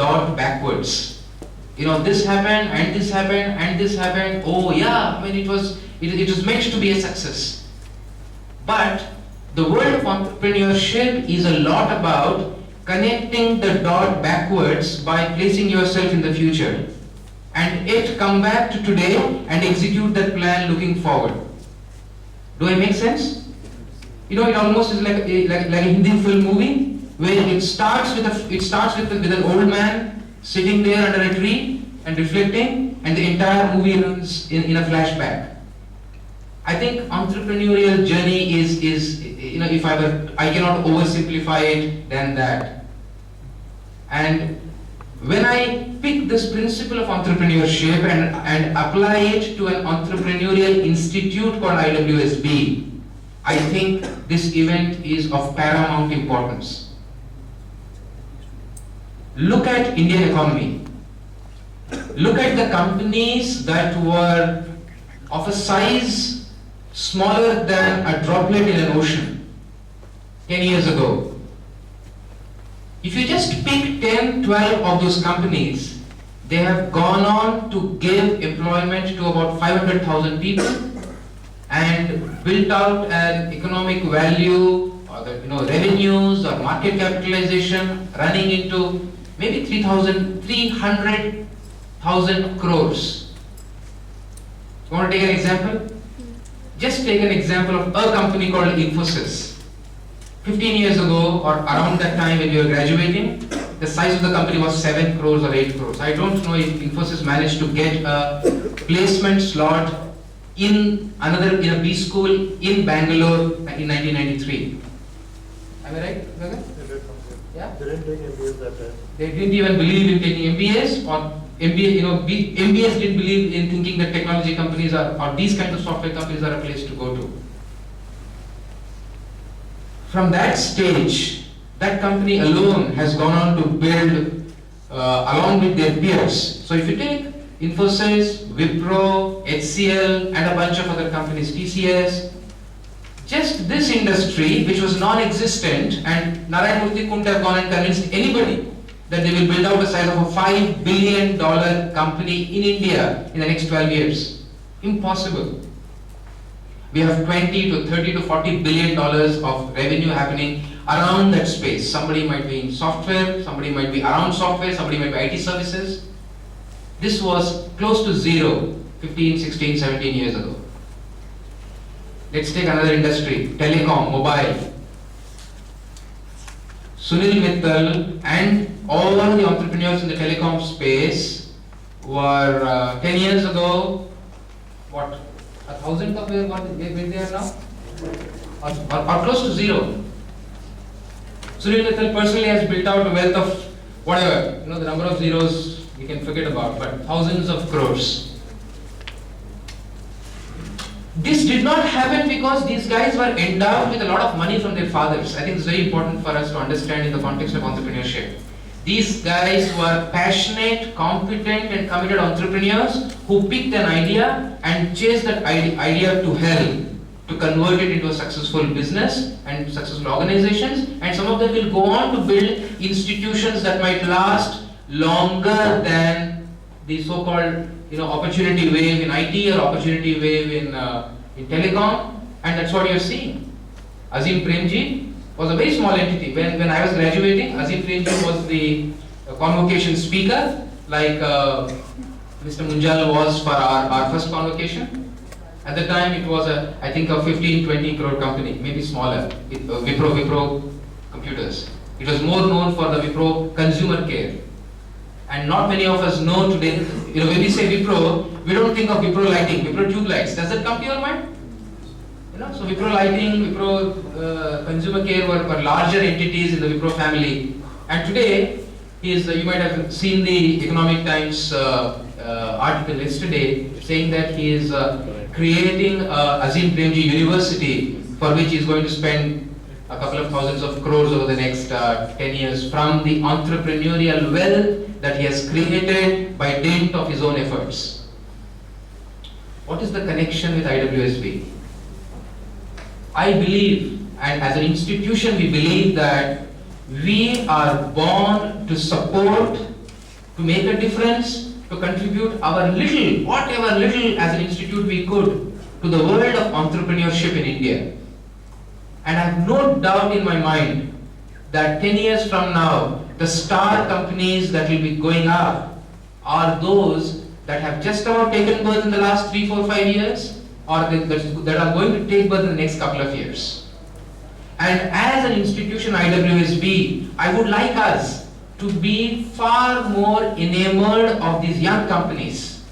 dot backwards. This happened and this happened and this happened. Oh yeah, I mean it was meant to be a success. But the world of entrepreneurship is a lot about connecting the dot backwards by placing yourself in the future, and it come back to today and execute that plan looking forward. Do I make sense? It almost is like a Hindi film movie where it starts with an old man sitting there under a tree and reflecting, and the entire movie runs in a flashback. I think entrepreneurial journey is if I cannot oversimplify it than that. And when I pick this principle of entrepreneurship and apply it to an entrepreneurial institute called IWSB, I think this event is of paramount importance. Look at Indian economy. Look at the companies that were of a size smaller than a droplet in an ocean 10 years ago. If you just pick 10, 12 of those companies, they have gone on to give employment to about 500,000 people and built out an economic value or revenues or market capitalization running into maybe 300,000 crores. You want to take an example? Just take an example of a company called Infosys. 15 years ago or around that time when we were graduating, the size of the company was 7 crores or 8 crores. I don't know if Infosys managed to get a placement slot in a B school in Bangalore in 1993. Am I right? Yeah? They didn't take MBAs that time. They didn't even believe in taking MBAs, or MBAs didn't believe in thinking that technology companies or these kinds of software companies are a place to go to. From that stage, that company alone has gone on to build along with their peers. So if you take Infosys, Wipro, HCL and a bunch of other companies, TCS, just this industry which was non-existent, and Narayan Murthy couldn't have gone and convinced anybody that they will build out the size of a $5 billion company in India in the next 12 years. Impossible. We have 20 to 30 to 40 billion dollars of revenue happening around that space. Somebody might be in software, somebody might be around software, somebody might be IT services. This was close to zero 15, 16, 17 years ago. Let's take another industry, telecom, mobile. Sunil Mittal and all the entrepreneurs in the telecom space were 10 years ago, what? 1,000 of where they are now? Or close to zero. Sunil Mittal personally has built out a wealth of whatever, the number of zeros we can forget about, but thousands of crores. This did not happen because these guys were endowed with a lot of money from their fathers. I think it's very important for us to understand in the context of entrepreneurship. These guys were passionate, competent and committed entrepreneurs who picked an idea and chased that idea to hell to convert it into a successful business and successful organizations, and some of them will go on to build institutions that might last longer than the so-called opportunity wave in IT or opportunity wave in telecom, and that's what you're seeing. Azim Premji was a very small entity. When I was graduating, Azim Premji was the convocation speaker, like Mr. Munjal was for our first convocation. At the time it was I think a 15-20 crore company, maybe smaller, Wipro Computers. It was more known for the Wipro consumer care. And not many of us know today, when we say Wipro, we don't think of Wipro lighting, Wipro tube lights. Does that come to your mind? So Wipro lighting, Wipro consumer care were larger entities in the Wipro family. And today, you might have seen the Economic Times article yesterday saying that he is creating Azim Premji University, for which he is going to spend a couple of thousands of crores over the next 10 years from the entrepreneurial wealth that he has created by dint of his own efforts. What is the connection with IWSB? I believe, and as an institution we believe, that we are born to support to make a difference, to contribute our little, whatever little as an institute we could, to the world of entrepreneurship in India. And I have no doubt in my mind that 10 years from now, the star companies that will be going up are those that have just about taken birth in the last 3, 4, 5 years, or that are going to take birth in the next couple of years. And as an institution IWSB, I would like us to be far more enamored of these young companies.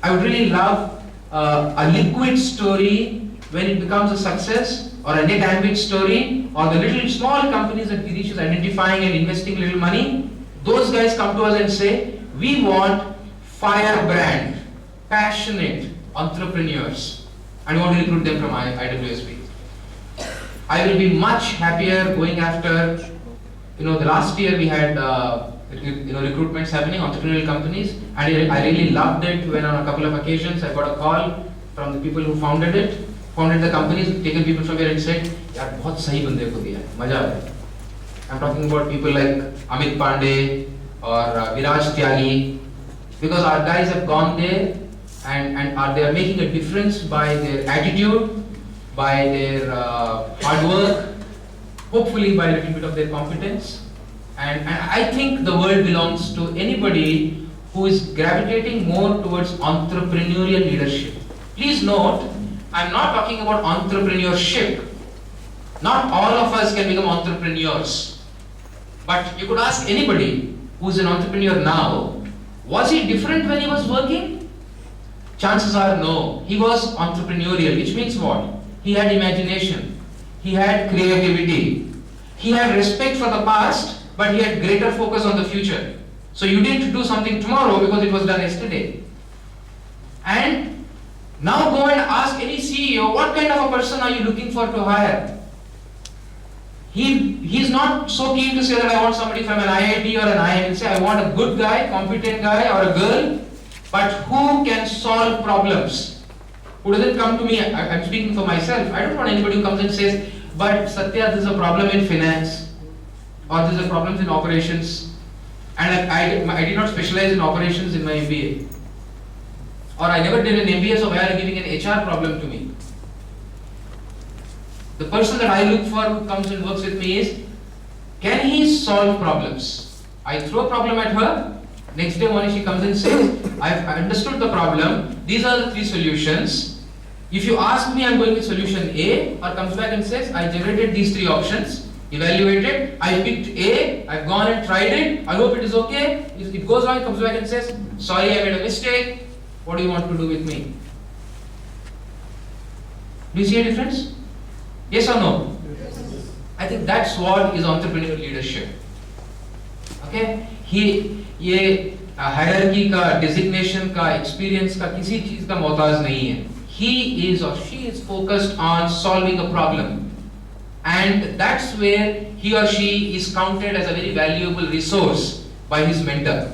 I would really love a liquid story when it becomes a success, or a net ambit story, or the little small companies that Girish is identifying and investing little money. Those guys come to us and say, we want firebrand, passionate entrepreneurs, and we want to recruit them from IWSB. I will be much happier going after, the last year we had recruitments happening, entrepreneurial companies, and I really loved it when on a couple of occasions I got a call from the people who founded the companies, taken people from here and said, यार बहुत सही बंदे को दिया है, मजा आया. I'm talking about people like Amit Pandey or Viraj Tyagi, because our guys have gone there and they are making a difference by their attitude, by their hard work, hopefully by a little bit of their competence. And I think the world belongs to anybody who is gravitating more towards entrepreneurial leadership. Please note, I'm not talking about entrepreneurship. Not all of us can become entrepreneurs. But you could ask anybody who's an entrepreneur now, was he different when he was working? Chances are no. He was entrepreneurial, which means what? He had imagination. He had creativity. He had respect for the past, but he had greater focus on the future. So you didn't do something tomorrow because it was done yesterday. And now go and ask any CEO, what kind of a person are you looking for to hire? He's not so keen to say that I want somebody from an IIT or an IIM. He'll say, I want a good guy, competent guy or a girl, but who can solve problems. Who doesn't come to me, I'm speaking for myself. I don't want anybody who comes and says, but Satya, there's a problem in finance, or there's a problem in operations, and I did not specialize in operations in my MBA. Or I never did an MBA, so why are you giving an HR problem to me? The person that I look for who comes and works with me is, can he solve problems? I throw a problem at her, next day morning she comes and says, I've understood the problem, these are the 3 solutions. If you ask me, I'm going with solution A, or comes back and says, I generated these 3 options, evaluated, I picked A, I've gone and tried it, I hope it is okay. If it goes wrong, comes back and says, sorry, I made a mistake. What do you want to do with me? Do you see a difference? Yes or no? Yes. I think that's what is entrepreneurial leadership. Okay? ये hierarchy का, designation का, experience का, किसी चीज का मोहताज नहीं है. He is or she is focused on solving a problem. And that's where he or she is counted as a very valuable resource by his mentor.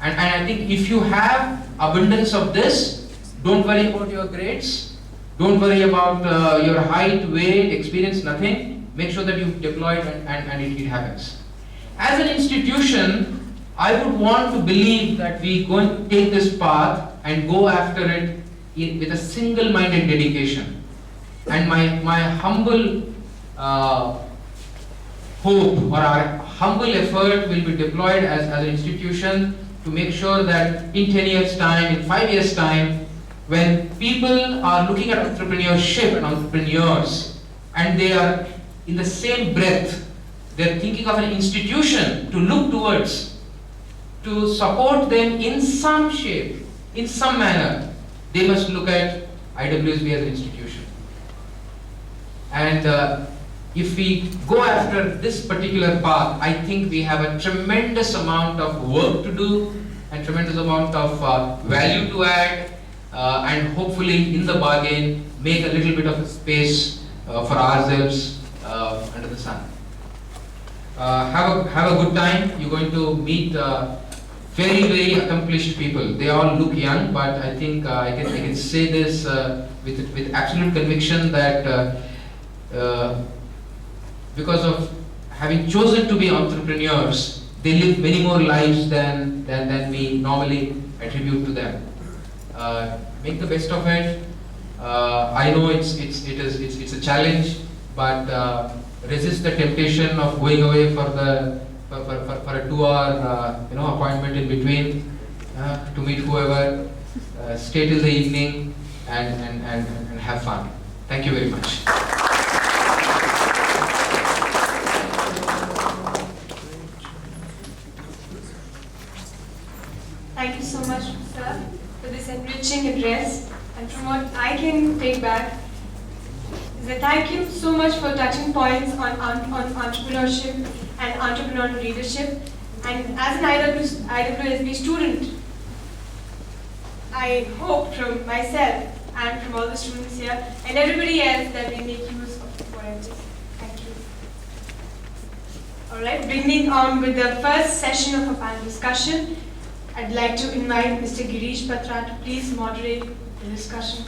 And I think if you have abundance of this, don't worry about your grades, don't worry about your height, weight, experience, nothing. Make sure that you deploy it and it happens. As an institution, I would want to believe that we're going to take this path and go after it with a single-minded dedication. And my humble hope or our humble effort will be deployed as an institution to make sure that in 10 years' time, in 5 years' time, when people are looking at entrepreneurship and entrepreneurs, and they are in the same breath, they're thinking of an institution to look towards, to support them in some shape, in some manner, they must look at IWSB as an institution. And if we go after this particular path, I think we have a tremendous amount of work to do and tremendous amount of value to add, and hopefully in the bargain make a little bit of a space for ourselves under the sun. Have a good time. You're going to meet very, very accomplished people. They all look young, but I think I can say this with absolute conviction that because of having chosen to be entrepreneurs, they live many more lives than we normally attribute to them. Make the best of it. I know it's a challenge, but resist the temptation of going away for a 2-hour appointment in between to meet whoever. Stay till the evening and have fun. Thank you very much. Thank you so much, sir, for this enriching address. And from what I can take back, is that thank you so much for touching points on entrepreneurship and entrepreneurial leadership. And as an IWSB student, I hope from myself and from all the students here and everybody else that we make use of what I just. Thank you. Alright, bringing on with the first session of a panel discussion, I'd like to invite Mr. Girish Batra to please moderate the discussion.